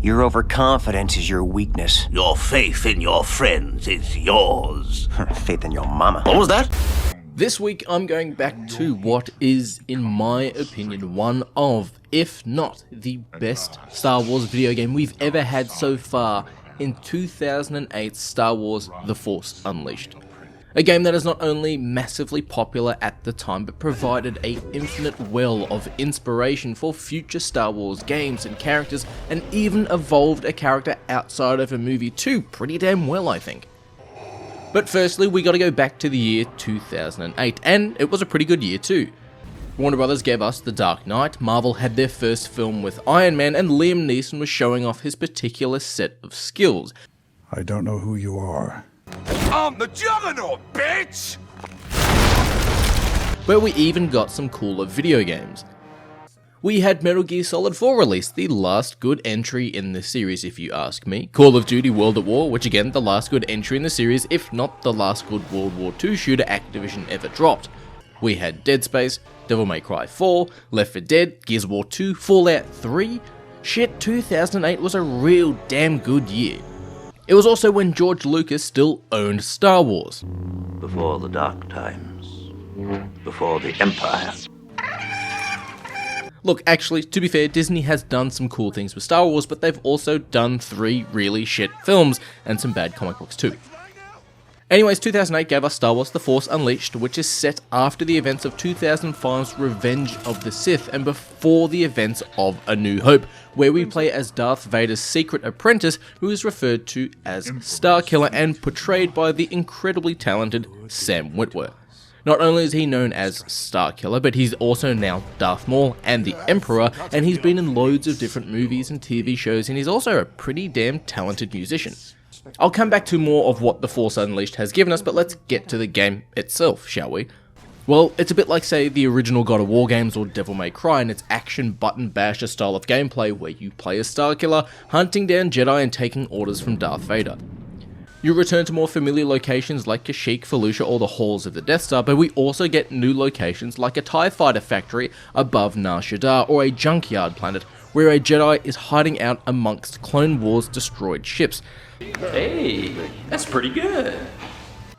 Your overconfidence is your weakness. Your faith in your friends is yours. Faith in your mama. What was that? This week I'm going back to what is, in my opinion, one of, if not the best Star Wars video game we've ever had so far in 2008's Star Wars The Force Unleashed. A game that is not only massively popular at the time, but provided an infinite well of inspiration for future Star Wars games and characters, and even evolved a character outside of a movie too, pretty damn well I think. But firstly, we gotta go back to the year 2008, and it was a pretty good year too. Warner Brothers gave us The Dark Knight, Marvel had their first film with Iron Man, and Liam Neeson was showing off his particular set of skills. I don't know who you are. I'm the Juggernaut, bitch! But we even got some cooler video games. We had Metal Gear Solid 4 released, the last good entry in the series if you ask me. Call of Duty World at War, which again, the last good entry in the series, if not the last good World War II shooter Activision ever dropped. We had Dead Space, Devil May Cry 4, Left 4 Dead, Gears of War 2, Fallout 3. Shit, 2008 was a real damn good year. It was also when George Lucas still owned Star Wars. Before the dark times. Before the Empire. Look, actually, to be fair, Disney has done some cool things with Star Wars, but they've also done 3 really shit films and some bad comic books too. Anyways, 2008 gave us Star Wars The Force Unleashed, which is set after the events of 2005's Revenge of the Sith and before the events of A New Hope, where we play as Darth Vader's secret apprentice, who is referred to as Starkiller and portrayed by the incredibly talented Sam Witwer. Not only is he known as Starkiller, but he's also now Darth Maul and the Emperor, and he's been in loads of different movies and TV shows, and he's also a pretty damn talented musician. I'll come back to more of what The Force Unleashed has given us, but let's get to the game itself, shall we? Well, it's a bit like, say, the original God of War games or Devil May Cry, and its action button basher style of gameplay where you play as Starkiller, hunting down Jedi and taking orders from Darth Vader. You return to more familiar locations like Kashyyyk, Felucia, or the halls of the Death Star, but we also get new locations like a TIE fighter factory above Nar Shaddaa, or a junkyard planet where a Jedi is hiding out amongst Clone Wars destroyed ships. Hey, that's pretty good.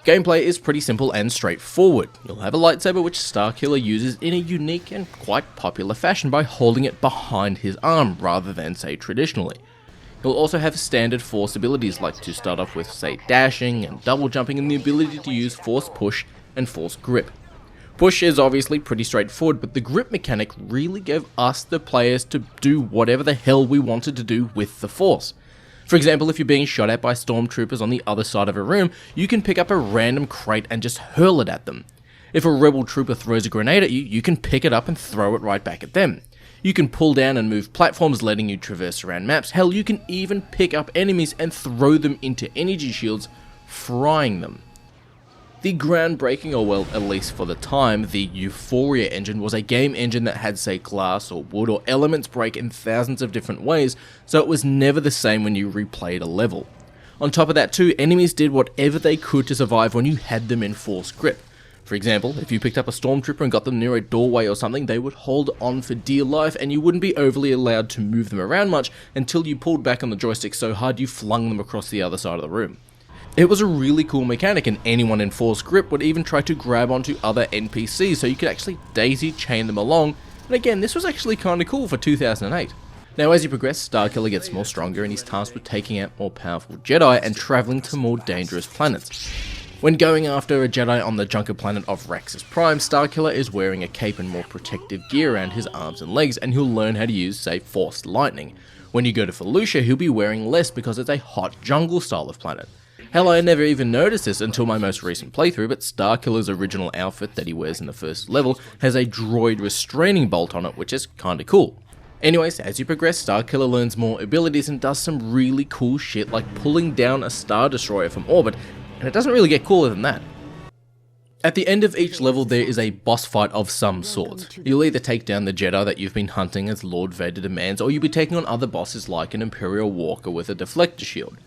Gameplay is pretty simple and straightforward. You'll have a lightsaber which Starkiller uses in a unique and quite popular fashion by holding it behind his arm rather than, say, traditionally. He'll also have standard Force abilities like to start off with, say, dashing and double jumping, and the ability to use Force Push and Force Grip. Push is obviously pretty straightforward, but the grip mechanic really gave us, the players, to do whatever the hell we wanted to do with the Force. For example, if you're being shot at by stormtroopers on the other side of a room, you can pick up a random crate and just hurl it at them. If a rebel trooper throws a grenade at you, you can pick it up and throw it right back at them. You can pull down and move platforms, letting you traverse around maps. Hell, you can even pick up enemies and throw them into energy shields, frying them. The groundbreaking, or well, at least for the time, the Euphoria engine was a game engine that had, say, glass or wood or elements break in thousands of different ways, so it was never the same when you replayed a level. On top of that too, enemies did whatever they could to survive when you had them in Force Grip. For example, if you picked up a stormtrooper and got them near a doorway or something, they would hold on for dear life, and you wouldn't be overly allowed to move them around much until you pulled back on the joystick so hard you flung them across the other side of the room. It was a really cool mechanic, and anyone in Force Grip would even try to grab onto other NPCs so you could actually daisy chain them along, and again, this was actually kinda cool for 2008. Now, as you progress, Starkiller gets more stronger and he's tasked with taking out more powerful Jedi and travelling to more dangerous planets. When going after a Jedi on the junker planet of Raxus Prime, Starkiller is wearing a cape and more protective gear around his arms and legs, and he'll learn how to use, say, Force Lightning. When you go to Felucia, he'll be wearing less because it's a hot jungle style of planet. Hell, I never even noticed this until my most recent playthrough, but Starkiller's original outfit that he wears in the first level has a droid restraining bolt on it, which is kinda cool. Anyways, as you progress, Starkiller learns more abilities and does some really cool shit like pulling down a Star Destroyer from orbit, and it doesn't really get cooler than that. At the end of each level, there is a boss fight of some sort. You'll either take down the Jedi that you've been hunting as Lord Vader demands, or you'll be taking on other bosses like an Imperial Walker with a deflector shield.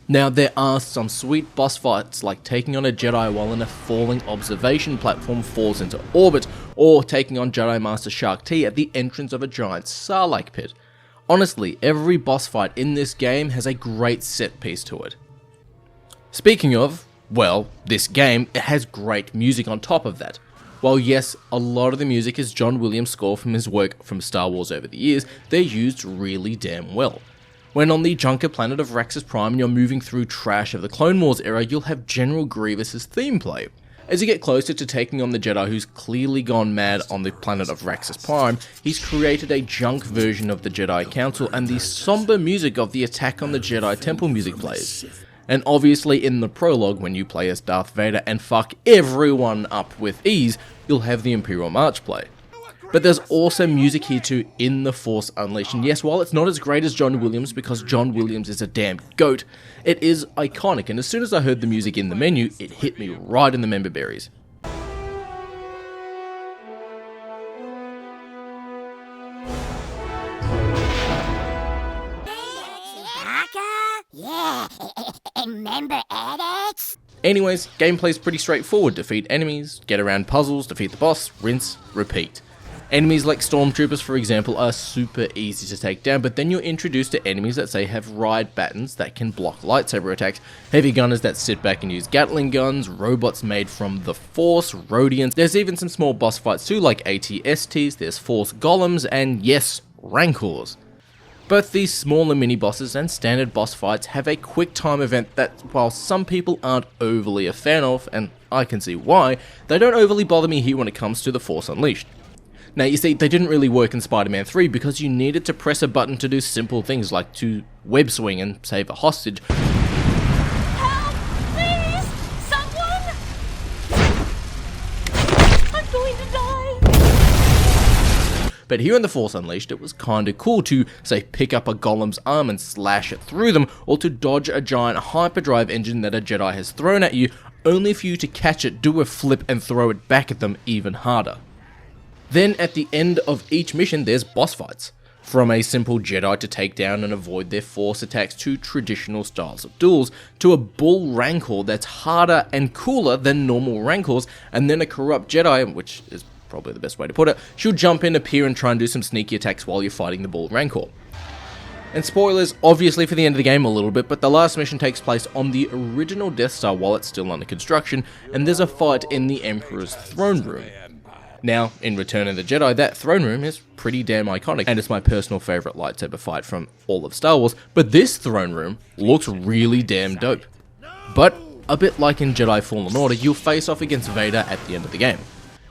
Now, there are some sweet boss fights like taking on a Jedi while in a falling observation platform falls into orbit, or taking on Jedi Master Shark T at the entrance of a giant Sarlacc pit. Honestly, every boss fight in this game has a great set piece to it. Speaking of, well, this game, it has great music on top of that. While yes, a lot of the music is John Williams' score from his work from Star Wars over the years, they're used really damn well. When on the Junker planet of Raxus Prime and you're moving through trash of the Clone Wars era, you'll have General Grievous' theme play. As you get closer to taking on the Jedi who's clearly gone mad on the planet of Raxus Prime, he's created a junk version of the Jedi Council, and the somber music of the Attack on the Jedi Temple music plays. And obviously in the prologue, when you play as Darth Vader and fuck everyone up with ease, you'll have the Imperial March play. But there's also music here too in The Force Unleashed, and yes, while it's not as great as John Williams because John Williams is a damn goat, it is iconic, and as soon as I heard the music in the menu, it hit me right in the member berries. Yeah, remember edits? Anyways, gameplay's pretty straightforward. Defeat enemies, get around puzzles, defeat the boss, rinse, repeat. Enemies like stormtroopers, for example, are super easy to take down, but then you're introduced to enemies that say have ride battens that can block lightsaber attacks, heavy gunners that sit back and use Gatling guns, robots made from the Force, Rhodians. There's even some small boss fights too, like AT-STs, there's Force golems, and yes, Rancors. Both these smaller mini-bosses and standard boss fights have a quick time event that, while some people aren't overly a fan of, and I can see why, they don't overly bother me here when it comes to The Force Unleashed. Now you see, they didn't really work in Spider-Man 3 because you needed to press a button to do simple things like to web swing and save a hostage. Help! Please! Someone! I'm going to die! But here in The Force Unleashed, it was kinda cool to, say, pick up a golem's arm and slash it through them, or to dodge a giant hyperdrive engine that a Jedi has thrown at you, only for you to catch it, do a flip and throw it back at them even harder. Then at the end of each mission there's boss fights. From a simple Jedi to take down and avoid their Force attacks to traditional styles of duels, to a bull Rancor that's harder and cooler than normal Rancors, and then a corrupt Jedi, which is probably the best way to put it, she'll jump in, appear and try and do some sneaky attacks while you're fighting the bull Rancor. And spoilers, obviously for the end of the game a little bit, but the last mission takes place on the original Death Star while it's still under construction, and there's a fight in the Emperor's throne room. Now, in Return of the Jedi, that throne room is pretty damn iconic, and it's my personal favourite lightsaber fight from all of Star Wars, but this throne room looks really damn dope. But, a bit like in Jedi Fallen Order, you'll face off against Vader at the end of the game.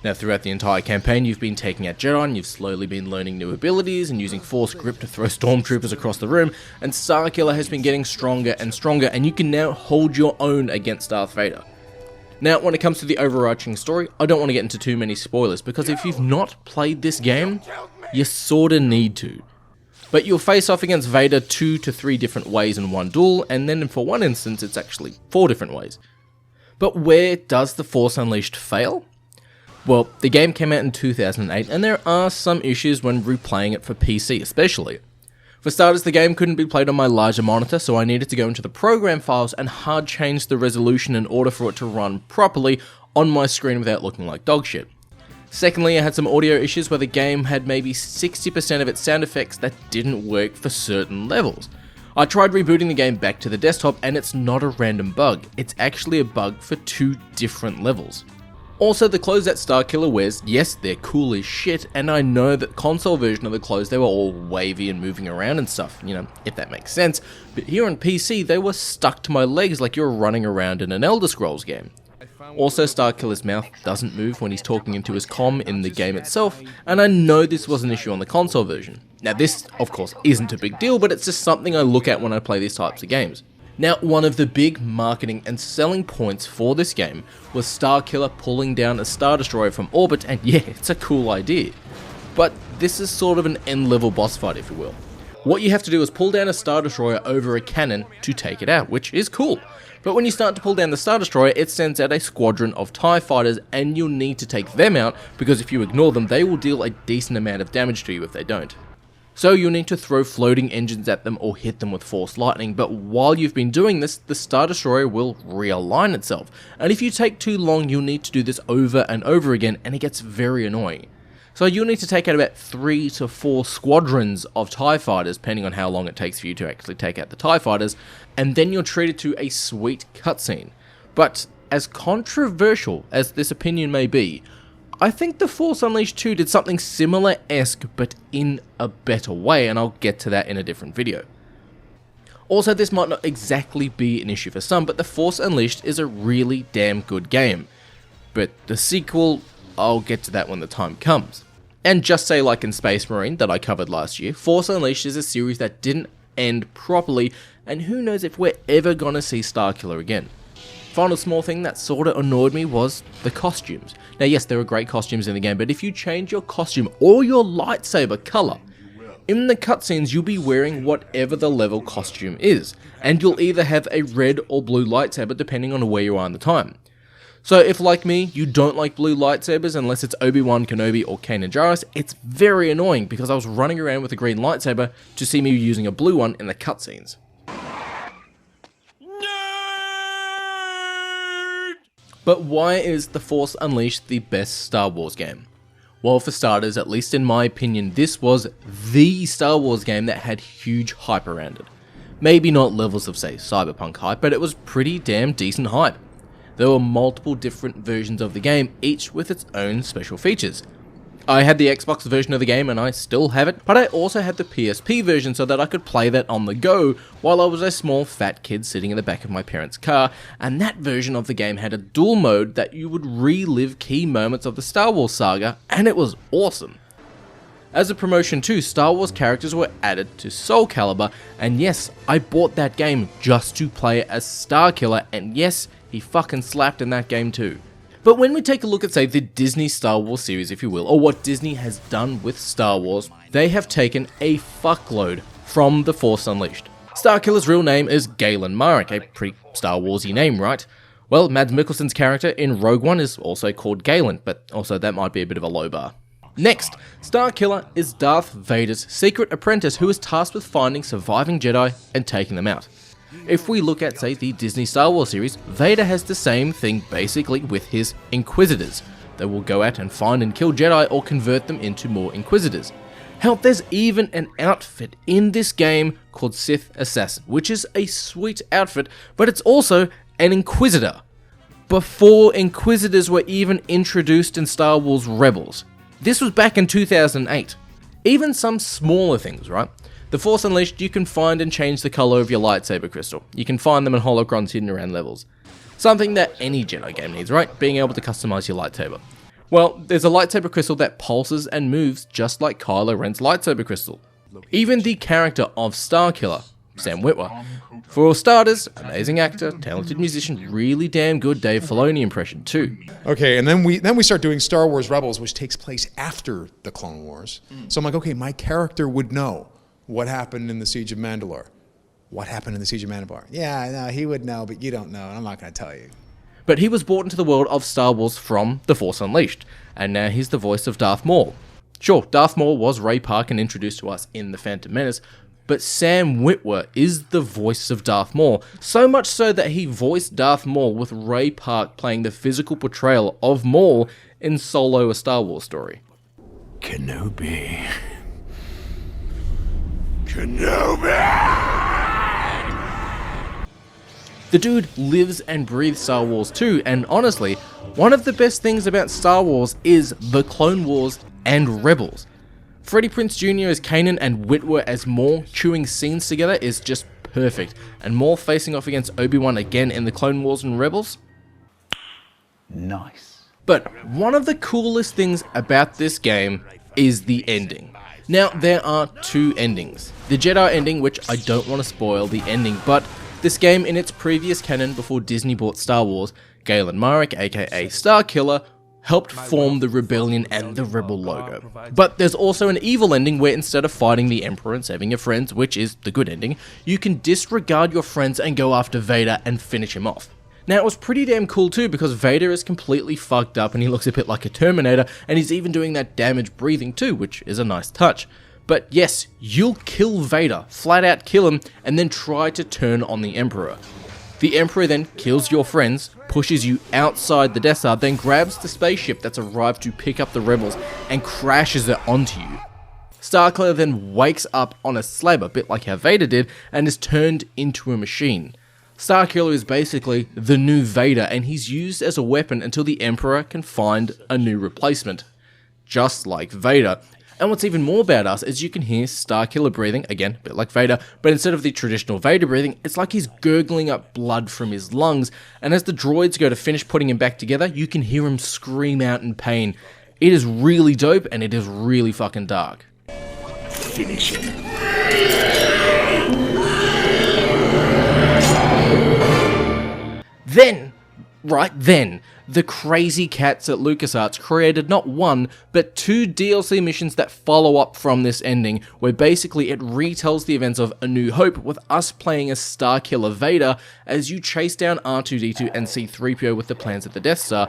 Now, throughout the entire campaign, you've been taking out Jedi, and you've slowly been learning new abilities, and using Force Grip to throw stormtroopers across the room, and Starkiller has been getting stronger and stronger, and you can now hold your own against Darth Vader. Now, when it comes to the overarching story, I don't want to get into too many spoilers, because if you've not played this game, you sorta need to. But you'll face off against Vader 2 to 3 different ways in one duel, and then for one instance, it's actually 4 different ways. But where does The Force Unleashed fail? Well, the game came out in 2008, and there are some issues when replaying it for PC especially. For starters, the game couldn't be played on my larger monitor, so I needed to go into the program files and hard change the resolution in order for it to run properly on my screen without looking like dog shit. Secondly, I had some audio issues where the game had maybe 60% of its sound effects that didn't work for certain levels. I tried rebooting the game back to the desktop, and it's not a random bug, it's actually a bug for 2 different levels. Also, the clothes that Starkiller wears, yes, they're cool as shit, and I know that console version of the clothes, they were all wavy and moving around and stuff, you know, if that makes sense, but here on PC, they were stuck to my legs like you're running around in an Elder Scrolls game. Also, Starkiller's mouth doesn't move when he's talking into his comm in the game itself, and I know this was an issue on the console version. Now this, of course, isn't a big deal, but it's just something I look at when I play these types of games. Now, one of the big marketing and selling points for this game was Starkiller pulling down a Star Destroyer from orbit, and yeah, it's a cool idea. But this is sort of an end-level boss fight, if you will. What you have to do is pull down a Star Destroyer over a cannon to take it out, which is cool. But when you start to pull down the Star Destroyer, it sends out a squadron of TIE fighters, and you'll need to take them out, because if you ignore them, they will deal a decent amount of damage to you if they don't. So you'll need to throw floating engines at them or hit them with Force Lightning, but while you've been doing this, the Star Destroyer will realign itself, and if you take too long, you'll need to do this over and over again, and it gets very annoying. So you'll need to take out about 3 to 4 squadrons of TIE fighters, depending on how long it takes for you to actually take out the TIE fighters, and then you're treated to a sweet cutscene. But as controversial as this opinion may be, I think The Force Unleashed 2 did something similar-esque, but in a better way, and I'll get to that in a different video. Also, this might not exactly be an issue for some, but The Force Unleashed is a really damn good game. But the sequel, I'll get to that when the time comes. And just say like in Space Marine that I covered last year, Force Unleashed is a series that didn't end properly, and who knows if we're ever gonna see Starkiller again. Final small thing that sorta annoyed me was the costumes. Now yes, there are great costumes in the game, but if you change your costume or your lightsaber color, in the cutscenes you'll be wearing whatever the level costume is, and you'll either have a red or blue lightsaber depending on where you are in the time. So if, like me, you don't like blue lightsabers unless it's Obi-Wan Kenobi or Kanan Jarrus, it's very annoying because I was running around with a green lightsaber to see me using a blue one in the cutscenes. But why is The Force Unleashed the best Star Wars game? Well, for starters, at least in my opinion, this was the Star Wars game that had huge hype around it. Maybe not levels of, say, Cyberpunk hype, but it was pretty damn decent hype. There were multiple different versions of the game, each with its own special features. I had the Xbox version of the game and I still have it, but I also had the PSP version so that I could play that on the go while I was a small fat kid sitting in the back of my parents' car, and that version of the game had a dual mode that you would relive key moments of the Star Wars saga, and it was awesome. As a promotion too, Star Wars characters were added to Soul Calibur, and yes, I bought that game just to play as Starkiller, and yes, he fucking slapped in that game too. But when we take a look at, say, the Disney Star Wars series, if you will, or what Disney has done with Star Wars, they have taken a fuckload from The Force Unleashed. Starkiller's real name is Galen Marek, a pretty Star Warsy name, right? Well, Mads Mikkelsen's character in Rogue One is also called Galen, but also that might be a bit of a low bar. Next, Starkiller is Darth Vader's secret apprentice who is tasked with finding surviving Jedi and taking them out. If we look at, say, the Disney Star Wars series, Vader has the same thing basically with his Inquisitors. They will go out and find and kill Jedi or convert them into more Inquisitors. Hell, there's even an outfit in this game called Sith Assassin, which is a sweet outfit, but it's also an Inquisitor. Before Inquisitors were even introduced in Star Wars Rebels. This was back in 2008. Even some smaller things, right? The Force Unleashed, you can find and change the colour of your lightsaber crystal. You can find them in holocrons hidden around levels. Something that any Jedi game needs, right? Being able to customise your lightsaber. Well, there's a lightsaber crystal that pulses and moves just like Kylo Ren's lightsaber crystal. Even the character of Starkiller, Sam Witwer. For starters, amazing actor, talented musician, really damn good Dave Filoni impression too. Okay, and then we start doing Star Wars Rebels, which takes place after the Clone Wars. So I'm like, okay, my character would know what happened in the Siege of Mandalore. What happened in the Siege of Mandalore? Yeah, no, he would know, but you don't know, and I'm not going to tell you. But he was brought into the world of Star Wars from The Force Unleashed, and now he's the voice of Darth Maul. Sure, Darth Maul was Ray Park and introduced to us in The Phantom Menace, but Sam Witwer is the voice of Darth Maul, so much so that he voiced Darth Maul with Ray Park playing the physical portrayal of Maul in Solo: A Star Wars Story. Kenobi. Kenobi! The dude lives and breathes Star Wars too, and honestly, one of the best things about Star Wars is the Clone Wars and Rebels. Freddie Prinze Jr. as Kanan and Witwer as Maul chewing scenes together is just perfect, and Maul facing off against Obi-Wan again in the Clone Wars and Rebels? Nice. But one of the coolest things about this game is the ending. Now, there are two endings. The Jedi ending, which I don't want to spoil the ending, but this game in its previous canon before Disney bought Star Wars, Galen Marek, aka Starkiller, helped form the Rebellion and the Rebel logo. But there's also an evil ending where instead of fighting the Emperor and saving your friends, which is the good ending, you can disregard your friends and go after Vader and finish him off. Now, it was pretty damn cool too because Vader is completely fucked up and he looks a bit like a Terminator, and he's even doing that damage breathing too, which is a nice touch. But yes, you'll kill Vader, flat out kill him, and then try to turn on the Emperor. The Emperor then kills your friends, pushes you outside the Death Star, then grabs the spaceship that's arrived to pick up the rebels and crashes it onto you. Starkiller then wakes up on a slab, a bit like how Vader did, and is turned into a machine. Starkiller is basically the new Vader, and he's used as a weapon until the Emperor can find a new replacement. Just like Vader. And what's even more badass is you can hear Starkiller breathing, again, a bit like Vader, but instead of the traditional Vader breathing, it's like he's gurgling up blood from his lungs, and as the droids go to finish putting him back together, you can hear him scream out in pain. It is really dope, and it is really fucking dark. Finish him. Then, the crazy cats at LucasArts created not one, but 2 DLC missions that follow up from this ending, where basically it retells the events of A New Hope with us playing as Starkiller Vader as you chase down R2-D2 and C-3PO with the plans of the Death Star,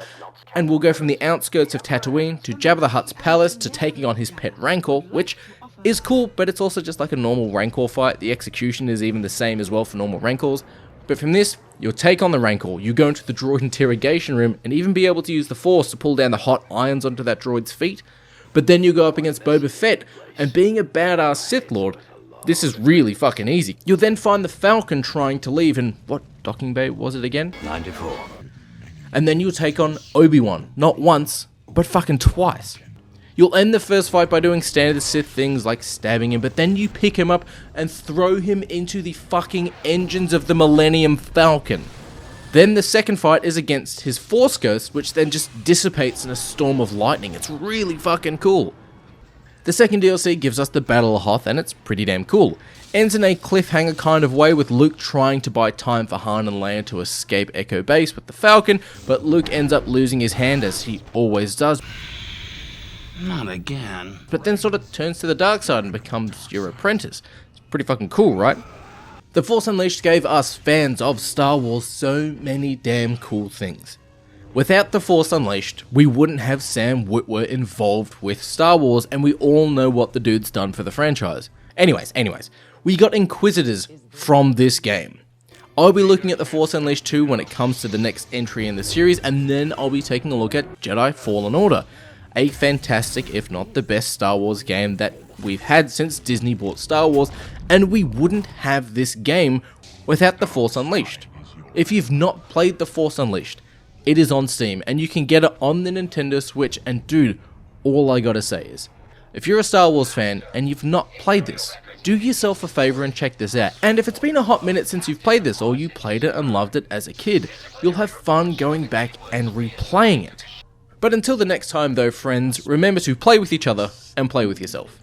and we'll go from the outskirts of Tatooine to Jabba the Hutt's palace to taking on his pet Rancor, which is cool, but it's also just like a normal Rancor fight. The execution is even the same as well for normal Rancors. But from this, you'll take on the Rancor, you go into the droid interrogation room, and even be able to use the Force to pull down the hot irons onto that droid's feet. But then you go up against Boba Fett, and being a badass Sith Lord, this is really fucking easy. You'll then find the Falcon trying to leave, and what docking bay was it again? 94. And then you'll take on Obi-Wan, not once, but fucking twice. You'll end the first fight by doing standard Sith things like stabbing him, but then you pick him up and throw him into the fucking engines of the Millennium Falcon. Then the second fight is against his Force Ghost, which then just dissipates in a storm of lightning. It's really fucking cool. The second DLC gives us the Battle of Hoth, and it's pretty damn cool. Ends in a cliffhanger kind of way with Luke trying to buy time for Han and Leia to escape Echo Base with the Falcon, but Luke ends up losing his hand as he always does. Not again. But then sort of turns to the dark side and becomes your apprentice. It's pretty fucking cool, right? The Force Unleashed gave us fans of Star Wars so many damn cool things. Without The Force Unleashed, we wouldn't have Sam Witwer involved with Star Wars, and we all know what the dude's done for the franchise. Anyways, we got Inquisitors from this game. I'll be looking at The Force Unleashed 2 when it comes to the next entry in the series, and then I'll be taking a look at Jedi Fallen Order. A fantastic, if not the best Star Wars game that we've had since Disney bought Star Wars, and we wouldn't have this game without The Force Unleashed. If you've not played The Force Unleashed, it is on Steam, and you can get it on the Nintendo Switch, and dude, all I gotta say is, if you're a Star Wars fan and you've not played this, do yourself a favor and check this out. And if it's been a hot minute since you've played this, or you played it and loved it as a kid, you'll have fun going back and replaying it. But until the next time though, friends, remember to play with each other and play with yourself.